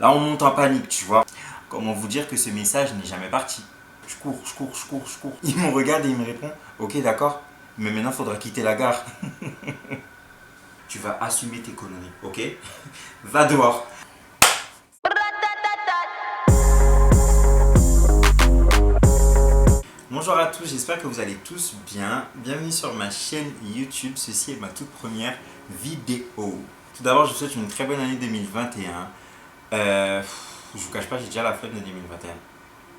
Là, on monte en panique, tu vois. Comment vous dire que ce message n'est jamais parti? Je cours, je cours, je cours, je cours. Il me regarde et il me répond, ok, d'accord, mais maintenant, il faudra quitter la gare. Tu vas assumer tes conneries, ok? Va dehors. Bonjour à tous, j'espère que vous allez tous bien. Bienvenue sur ma chaîne YouTube. Ceci est ma toute première vidéo. Tout d'abord, je vous souhaite une très bonne année 2021. Je vous cache pas, j'ai déjà la flemme de 2021.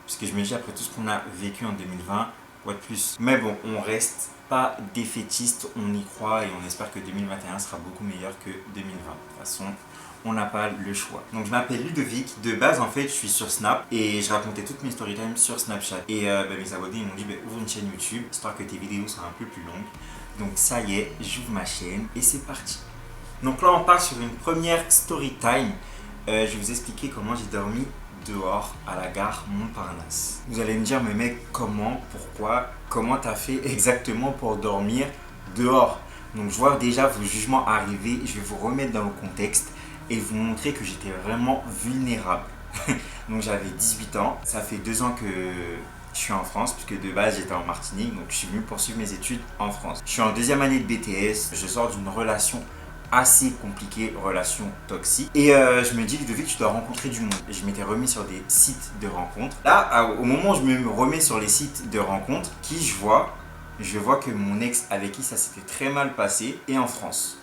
Parce que je me dis, après tout ce qu'on a vécu en 2020, quoi de plus. Mais bon, on reste pas défaitiste, on y croit et on espère que 2021 sera beaucoup meilleur que 2020. De toute façon, on n'a pas le choix. Donc je m'appelle Ludovic. De base, en fait, je suis sur Snap et je racontais toutes mes storytime sur Snapchat. Et mes abonnés ils m'ont dit, ouvre une chaîne YouTube, histoire que tes vidéos soient un peu plus longues. Donc ça y est, j'ouvre ma chaîne et c'est parti. Donc là, on part sur une première storytime. Je vais vous expliquer comment j'ai dormi dehors à la gare Montparnasse. Vous allez me dire, mais mec, comment, pourquoi, comment t'as fait exactement pour dormir dehors? Donc je vois déjà vos jugements arriver, je vais vous remettre dans le contexte et vous montrer que j'étais vraiment vulnérable. Donc j'avais 18 ans, ça fait 2 ans que je suis en France, puisque de base j'étais en Martinique, donc je suis venu poursuivre mes études en France. Je suis en deuxième année de BTS, je sors d'une relation assez compliquée, relation toxique. Et je me dis, Ludovic, tu dois rencontrer du monde. Et je m'étais remis sur des sites de rencontres. Là, au moment où je me remets sur les sites de rencontres, qui je vois que mon ex avec qui ça s'était très mal passé est en France.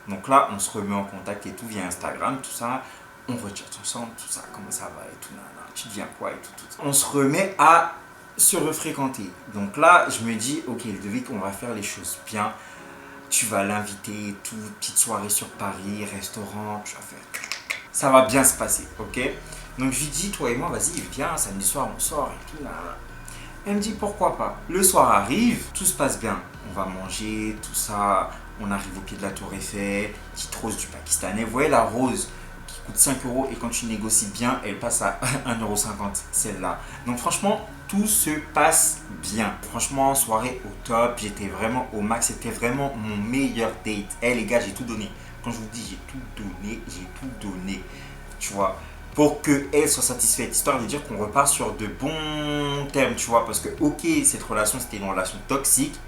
Donc là, on se remet en contact et tout via Instagram, tout ça. On retire ensemble, tout ça, comment ça va et tout, nanana, tu deviens quoi et tout. On se remet à se refréquenter. Donc là, je me dis, ok, Ludovic, on va faire les choses bien. Tu vas l'inviter, tout, petite soirée sur Paris, restaurant, tu vas faire. Ça va bien se passer, ok? Donc je lui dis, toi et moi, vas-y, viens, samedi soir, on sort et tout, nanana. Elle me dit, pourquoi pas? Le soir arrive, tout se passe bien. On va manger, tout ça. On arrive au pied de la Tour Eiffel, petite rose du Pakistanais. Vous voyez la rose qui coûte 5 euros et quand tu négocies bien, elle passe à 1,50 €, celle-là. Donc franchement, tout se passe bien. Franchement, soirée au top, j'étais vraiment au max, c'était vraiment mon meilleur date. Eh les gars, j'ai tout donné. Quand je vous dis j'ai tout donné, tu vois, pour qu'elle soit satisfaite, histoire de dire qu'on repart sur de bons termes, tu vois, parce que ok, cette relation c'était une relation toxique,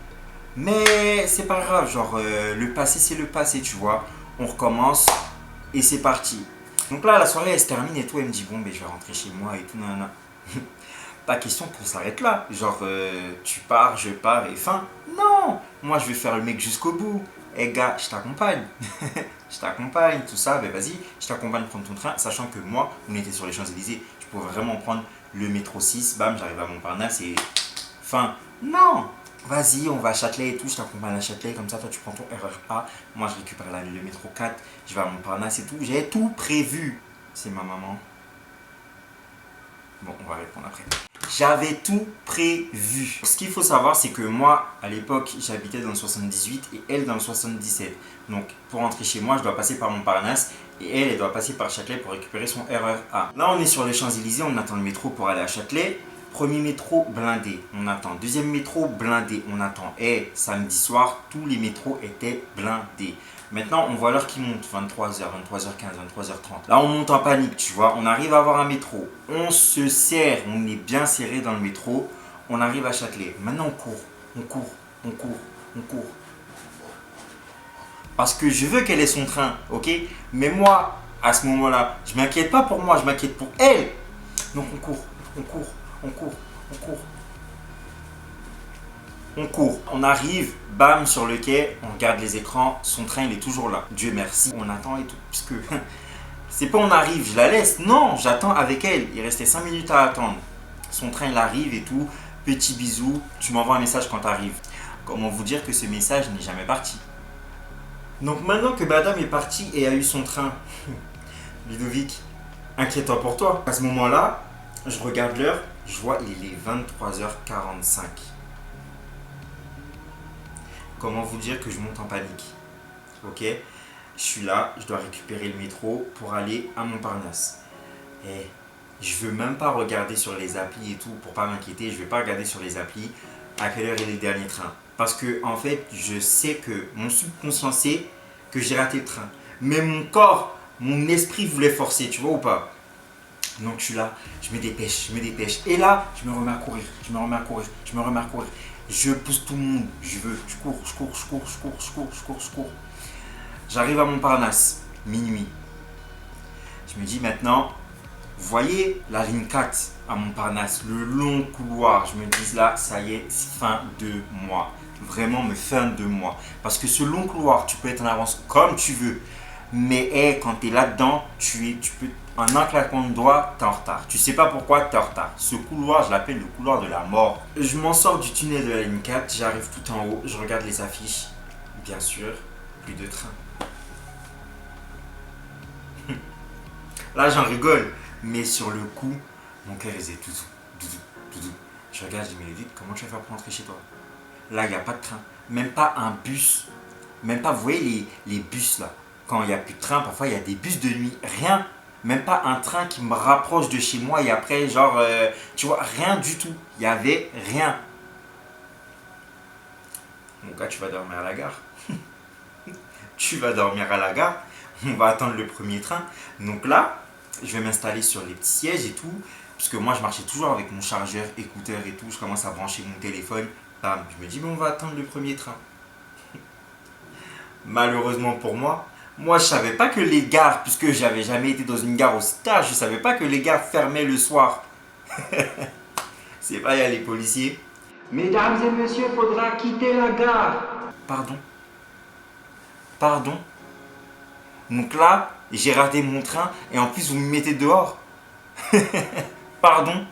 mais c'est pas grave, genre le passé c'est le passé, tu vois, on recommence et c'est parti. Donc là la soirée elle se termine et tout, elle me dit bon ben je vais rentrer chez moi et tout, nanana. Pas question qu'on s'arrête là, genre tu pars, je pars et fin. Non, moi je vais faire le mec jusqu'au bout. Eh gars, je t'accompagne. Je t'accompagne, tout ça, ben vas-y, je t'accompagne prendre ton train, sachant que moi, on était sur les Champs-Élysées, je pouvais vraiment prendre le métro 6, bam, j'arrive à Montparnasse et fin. Non, vas-y, on va à Châtelet et tout, je t'accompagne à Châtelet, comme ça, toi tu prends ton RER A, moi je récupère le métro 4, je vais à Montparnasse et tout, j'ai tout prévu. C'est ma maman. Bon, on va répondre après. J'avais tout prévu. Ce qu'il faut savoir, c'est que moi, à l'époque, j'habitais dans le 78 et elle dans le 77. Donc, pour rentrer chez moi, je dois passer par Montparnasse et elle doit passer par Châtelet pour récupérer son RER A. Là, on est sur les Champs-Élysées, on attend le métro pour aller à Châtelet. Premier métro blindé, on attend. Deuxième métro blindé, on attend. Et samedi soir, tous les métros étaient blindés. Maintenant, on voit l'heure qui monte, 23h, 23h15, 23h30. Là, on monte en panique, tu vois. On arrive à avoir un métro. On se serre, on est bien serré dans le métro. On arrive à Châtelet. Maintenant, on court. Parce que je veux qu'elle ait son train, ok? Mais moi, à ce moment-là, je m'inquiète pas pour moi, je m'inquiète pour elle. Donc, on court. On court, on arrive, bam, sur le quai, on regarde les écrans, son train il est toujours là. Dieu merci, on attend et tout, puisque c'est pas on arrive, je la laisse, non, j'attends avec elle. Il restait 5 minutes à attendre. Son train il arrive et tout, petit bisou, tu m'envoies un message quand tu arrives. Comment vous dire que ce message n'est jamais parti? Donc maintenant que madame est partie et a eu son train, Ludovic, inquiète-toi pour toi. À ce moment-là, je regarde l'heure, je vois il est 23h45. Comment vous dire que je monte en panique? Ok, je suis là, je dois récupérer le métro pour aller à Montparnasse. Et je veux même pas regarder sur les applis et tout pour pas m'inquiéter. Je vais pas regarder sur les applis à quelle heure est le dernier train. Parce que en fait, je sais que mon subconscient sait que j'ai raté le train. Mais mon corps, mon esprit voulait forcer, tu vois ou pas? Donc je suis là, je me dépêche, je me dépêche. Et là, je me remets à courir, je me remets à courir, je me remets à courir. Je pousse tout le monde, je cours, je cours, je cours, je cours, je cours, je cours, je cours. J'arrive à Montparnasse, minuit. Je me dis maintenant, vous voyez la ligne 4 à Montparnasse, le long couloir. Je me dis là, ça y est, fin de mois. Vraiment, mais fin de mois. Parce que ce long couloir, tu peux être en avance comme tu veux. Mais quand tu es là-dedans, tu peux, en un claquement de doigts, tu es en retard. Tu sais pas pourquoi tu es en retard. Ce couloir, je l'appelle le couloir de la mort. Je m'en sors du tunnel de la ligne 4, j'arrive tout en haut, je regarde les affiches. Bien sûr, plus de train. Là, j'en rigole. Mais sur le coup, mon cœur faisait tout, tout. Je regarde, je dis, mais Ludovic, comment tu vas faire pour rentrer chez toi? Là, il n'y a pas de train. Même pas un bus. Même pas, vous voyez les bus là. Quand il n'y a plus de train, parfois il y a des bus de nuit. Rien. Même pas un train qui me rapproche de chez moi et après, genre, tu vois, rien du tout. Il n'y avait rien. Mon gars, tu vas dormir à la gare. Tu vas dormir à la gare. On va attendre le premier train. Donc là, je vais m'installer sur les petits sièges et tout. Parce que moi, je marchais toujours avec mon chargeur, écouteur et tout. Je commence à brancher mon téléphone. Bam, je me dis, mais on va attendre le premier train. Malheureusement pour moi, je savais pas que les gares, puisque j'avais jamais été dans une gare au stage, je savais pas que les gares fermaient le soir. C'est pas, il y a les policiers. Mesdames et messieurs, faudra quitter la gare. Pardon. Pardon. Donc là, j'ai raté mon train et en plus vous me mettez dehors. Pardon.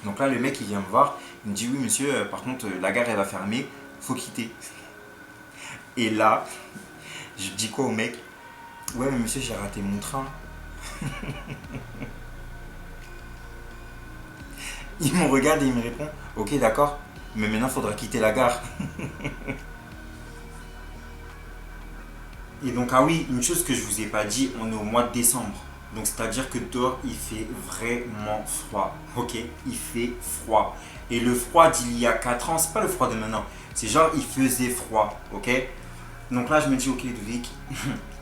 Donc là, le mec il vient me voir, il me dit oui monsieur, par contre la gare elle va fermer, faut quitter. Et là, je dis quoi au mec? Ouais mais monsieur j'ai raté mon train. Il me regarde et il me répond, ok d'accord, mais maintenant il faudra quitter la gare. Et donc ah oui, une chose que je vous ai pas dit, on est au mois de décembre. Donc c'est-à-dire que dehors il fait vraiment froid. Ok, il fait froid. Et le froid d'il y a 4 ans, c'est pas le froid de maintenant. C'est genre il faisait froid. Ok. Donc là je me dis ok Ludovic,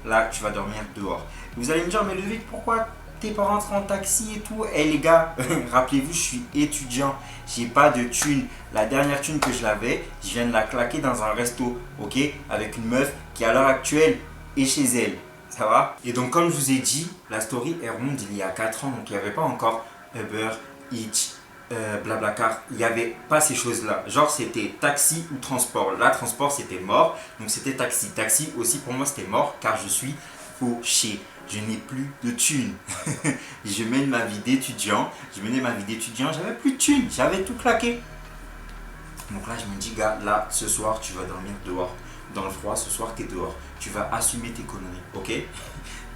là tu vas dormir dehors. Vous allez me dire mais Ludovic pourquoi t'es pas rentré en taxi et tout? Eh les gars, rappelez-vous je suis étudiant, j'ai pas de thune. La dernière thune que je l'avais, je viens de la claquer dans un resto, ok, avec une meuf qui à l'heure actuelle est chez elle. Ça va? Et donc comme je vous ai dit, la story est remonte d'il y a 4 ans, donc il n'y avait pas encore Uber, Eats, Blablacar, il n'y avait pas ces choses-là. Genre c'était taxi ou transport. Là transport c'était mort, donc c'était taxi. Taxi aussi pour moi c'était mort car je suis fauché. Je n'ai plus de thunes. Je mène ma vie d'étudiant. Je menais ma vie d'étudiant, j'avais plus de thunes, j'avais tout claqué. Donc là je me dis gars, là ce soir tu vas dormir dehors. Dans le froid, ce soir tu es dehors. Tu vas assumer tes conneries, ok?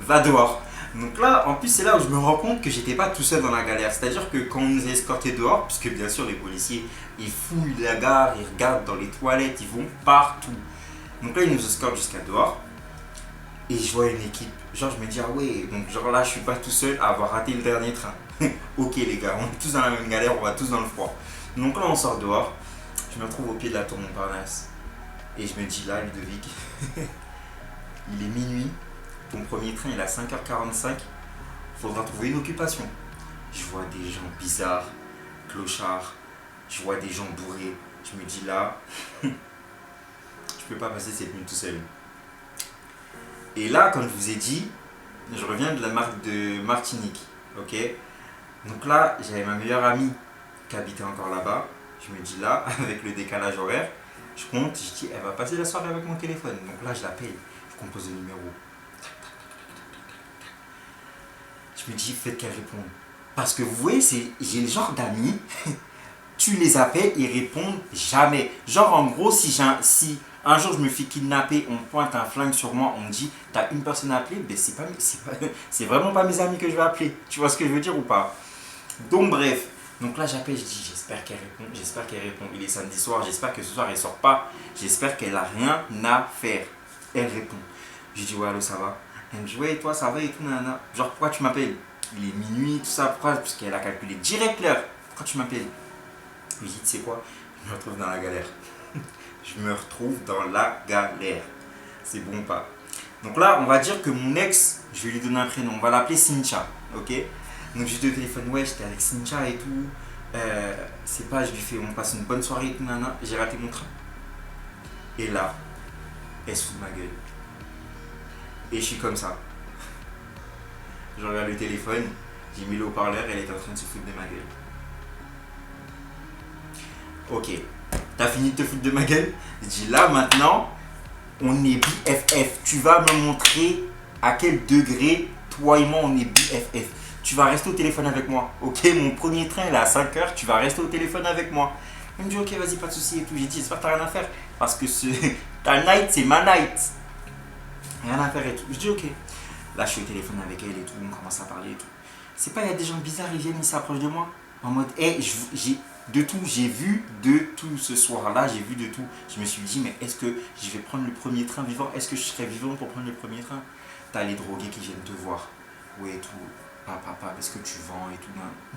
Va dehors. Donc là, en plus, c'est là où je me rends compte que j'étais pas tout seul dans la galère. C'est-à-dire que quand on nous a escortés dehors, puisque bien sûr les policiers, ils fouillent la gare, ils regardent dans les toilettes, ils vont partout. Donc là, ils nous escortent jusqu'à dehors. Et je vois une équipe. Genre, je me dis, ah ouais, donc genre là, je suis pas tout seul à avoir raté le dernier train. Ok les gars, on est tous dans la même galère, on va tous dans le froid. Donc là, on sort dehors. Je me retrouve au pied de la tour Montparnasse. Et je me dis là, Ludovic, il est minuit. Ton premier train il est à 5h45, faudra trouver une occupation. Je vois des gens bizarres, clochards, je vois des gens bourrés. Je me dis là, je peux pas passer cette nuit tout seul. Et là, comme je vous ai dit, je reviens de la marque de Martinique. Ok. Donc là, j'avais ma meilleure amie qui habitait encore là-bas. Je me dis là, avec le décalage horaire, je compte, je dis, elle va passer la soirée avec mon téléphone. Donc là, je l'appelle, je compose le numéro. Je me dis, faites qu'elle réponde. Parce que vous voyez, j'ai le genre d'amis, tu les appelles, ils répondent jamais. Genre, en gros, si un jour je me fais kidnapper, on pointe un flingue sur moi, on me dit, t'as une personne à appeler, ben c'est vraiment pas mes amis que je vais appeler. Tu vois ce que je veux dire ou pas? Donc, bref. Donc là, j'appelle, je dis, j'espère qu'elle répond, j'espère qu'elle répond. Il est samedi soir, j'espère que ce soir, elle sort pas. J'espère qu'elle a rien à faire. Elle répond. Je dis, ouais, allô, ça va? Elle me dit, ouais, et toi, ça va et tout, nanana. Genre, pourquoi tu m'appelles? Il est minuit, tout ça, pourquoi? Parce qu'elle a calculé direct l'heure. Pourquoi tu m'appelles? Je lui dis, tu sais quoi? Je me retrouve dans la galère. Je me retrouve dans la galère. C'est bon ou pas? Donc là, on va dire que mon ex, je vais lui donner un prénom. On va l'appeler Cynthia, ok? Donc j'étais au téléphone, ouais, j'étais avec Cynthia et tout. C'est pas, je lui fais, on passe une bonne soirée et tout, nana. J'ai raté mon train. Et là, elle se fout de ma gueule. Et je suis comme ça. Je regarde le téléphone, j'ai mis le haut-parleur et elle est en train de se foutre de ma gueule. Ok, t'as fini de te foutre de ma gueule? Je dis là maintenant, on est BFF. Tu vas me montrer à quel degré toi et moi on est BFF. Tu vas rester au téléphone avec moi. Ok, mon premier train il est à 5h, tu vas rester au téléphone avec moi. Elle me dit ok, vas-y, pas de soucis et tout. J'ai dit j'espère que t'as rien à faire. Parce que ta night c'est ma night. Rien à faire et tout. Je dis ok. Là je suis au téléphone avec elle et tout, on commence à parler et tout. C'est pas, il y a des gens bizarres, ils viennent, ils s'approchent de moi. En mode, hey, j'ai de tout, j'ai vu de tout ce soir-là, j'ai vu de tout. Je me suis dit, mais est-ce que je vais prendre le premier train vivant? Est-ce que je serai vivant pour prendre le premier train? T'as les drogués qui viennent te voir. Ouais, et tout. Papa, est-ce que tu vends et tout?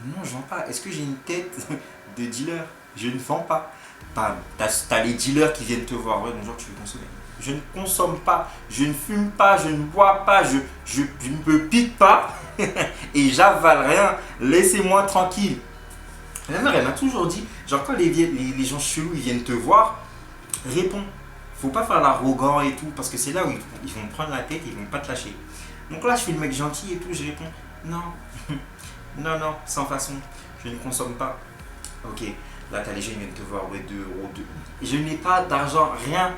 Non, je vends pas. Est-ce que j'ai une tête de dealer? Je ne vends pas. T'as les dealers qui viennent te voir. Ouais, bonjour, tu veux consommer? Je ne consomme pas, je ne fume pas, je ne bois pas, je ne me pique pas et j'avale rien. Laissez-moi tranquille. La mère, elle m'a toujours dit, genre quand les gens chelous ils viennent te voir, réponds. Faut pas faire l'arrogant et tout, parce que c'est là où ils vont prendre la tête et ils vont pas te lâcher. Donc là, je fais le mec gentil et tout, je réponds, non, non, sans façon, je ne consomme pas. Ok, là, t'as les gens, ils viennent te voir, ouais, 2 €. Je n'ai pas d'argent, rien,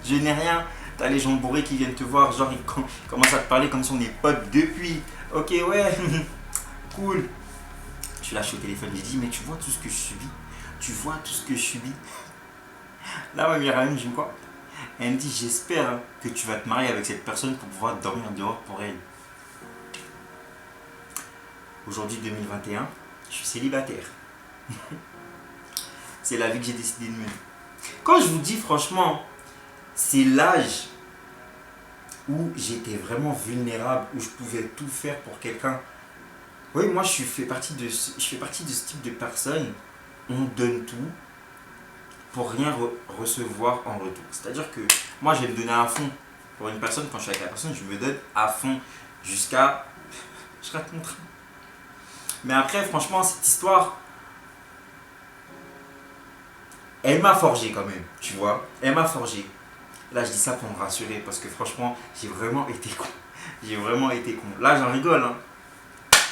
je n'ai rien. T'as les gens bourrés qui viennent te voir, genre, ils commencent à te parler comme si on est potes depuis. Ok, ouais, cool. Je lâche au téléphone, je dis, mais tu vois tout ce que je subis? Tu vois tout ce que je subis? Là, ma mère, elle me dit quoi? Elle me dit, j'espère que tu vas te marier avec cette personne pour pouvoir dormir dehors pour elle. Aujourd'hui, 2021, je suis célibataire. C'est la vie que j'ai décidé de mener. Quand je vous dis franchement, c'est l'âge où j'étais vraiment vulnérable, où je pouvais tout faire pour quelqu'un. Oui, moi je fais partie de ce type de personne. On donne tout pour rien recevoir en retour. C'est-à-dire que moi je vais me donner à fond pour une personne. Quand je suis avec la personne, je me donne à fond jusqu'à je rate mon train. Mais après, franchement, cette histoire, elle m'a forgé quand même, tu vois. Elle m'a forgé. Là, je dis ça pour me rassurer parce que franchement, j'ai vraiment été con. J'ai vraiment été con. Là, j'en rigole, hein.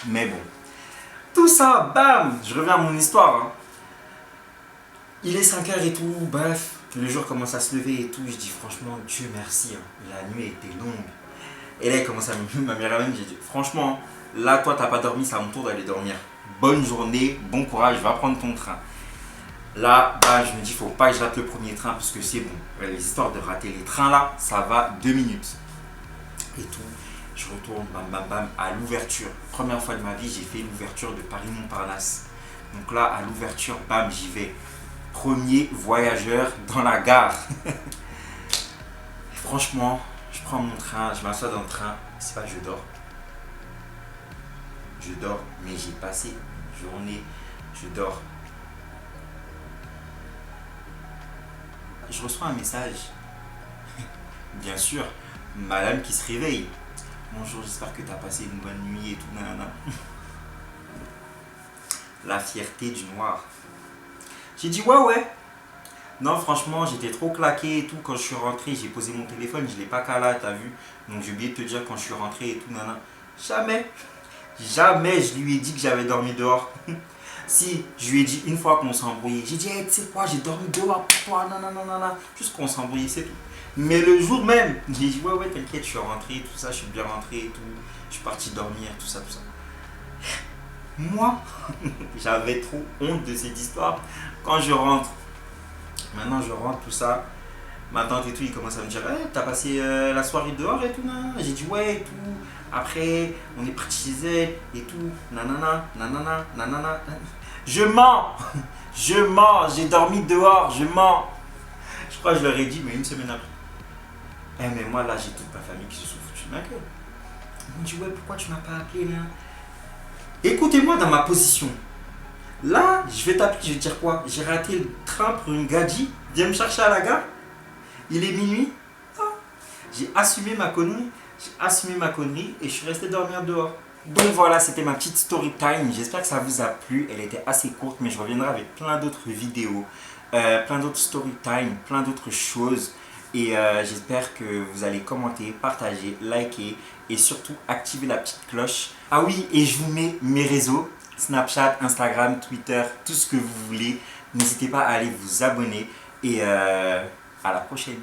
Mais bon. Tout ça, bam, je reviens à mon histoire. Hein. Il est 5h et tout, bref. Le jour commence à se lever et tout. Je dis franchement, Dieu merci. Hein. La nuit était longue. Et là, il commence à ma mère même. J'ai dit franchement, là, toi, t'as pas dormi, c'est à mon tour d'aller dormir. Bonne journée, bon courage, va prendre ton train. Là, bah, je me dis, faut pas que je rate le premier train parce que c'est bon. Les histoires de rater les trains là, ça va 2 minutes. Et tout, je retourne, bam bam bam, à l'ouverture. Première fois de ma vie, j'ai fait l'ouverture de Paris-Montparnasse. Donc là, à l'ouverture, bam, j'y vais. Premier voyageur dans la gare. Franchement, je prends mon train, je m'assois dans le train. C'est pas, je dors. Je dors, mais j'ai passé une journée, je dors. Je reçois un message. Bien sûr, madame qui se réveille. Bonjour, j'espère que tu as passé une bonne nuit et tout, nanana. La fierté du noir. J'ai dit ouais. Non, franchement, j'étais trop claqué et tout. Quand je suis rentré, j'ai posé mon téléphone, je l'ai pas calé, t'as vu. Donc j'ai oublié de te dire quand je suis rentré et tout, nanana. Jamais je lui ai dit que j'avais dormi dehors. Si, je lui ai dit une fois qu'on s'est embrouillé. J'ai dit, hey, tu sais quoi, j'ai dormi dehors pour toi, nanana. Juste qu'on s'est embrouillé, c'est tout. Mais le jour même, j'ai dit, ouais, t'inquiète, je suis rentré, tout ça, je suis bien rentré et tout. Je suis parti dormir, tout ça. Moi, j'avais trop honte de cette histoire. Quand je rentre, maintenant je rentre, tout ça. Ma tante et tout, il commence à me dire, hey, t'as passé la soirée dehors et tout, nanana. J'ai dit, ouais, et tout. Après, on est parti chez elle et tout, nanana. Je mens, j'ai dormi dehors, je mens. Je crois que je leur ai dit, mais une semaine après. Eh, mais moi là, j'ai toute ma famille qui se sont foutus de ma gueule. Ils m'ont dit, ouais, pourquoi tu m'as pas appelé là? Écoutez-moi dans ma position. Là, je vais t'appeler, je vais te dire quoi? J'ai raté le train pour une gadji, viens me chercher à la gare. Il est minuit. Ah. J'ai assumé ma connerie et je suis resté dormir dehors. Donc voilà, c'était ma petite story time. J'espère que ça vous a plu. Elle était assez courte, mais je reviendrai avec plein d'autres vidéos, plein d'autres story time, plein d'autres choses. Et j'espère que vous allez commenter, partager, liker et surtout activer la petite cloche. Ah oui, et je vous mets mes réseaux, Snapchat, Instagram, Twitter, tout ce que vous voulez. N'hésitez pas à aller vous abonner et à la prochaine.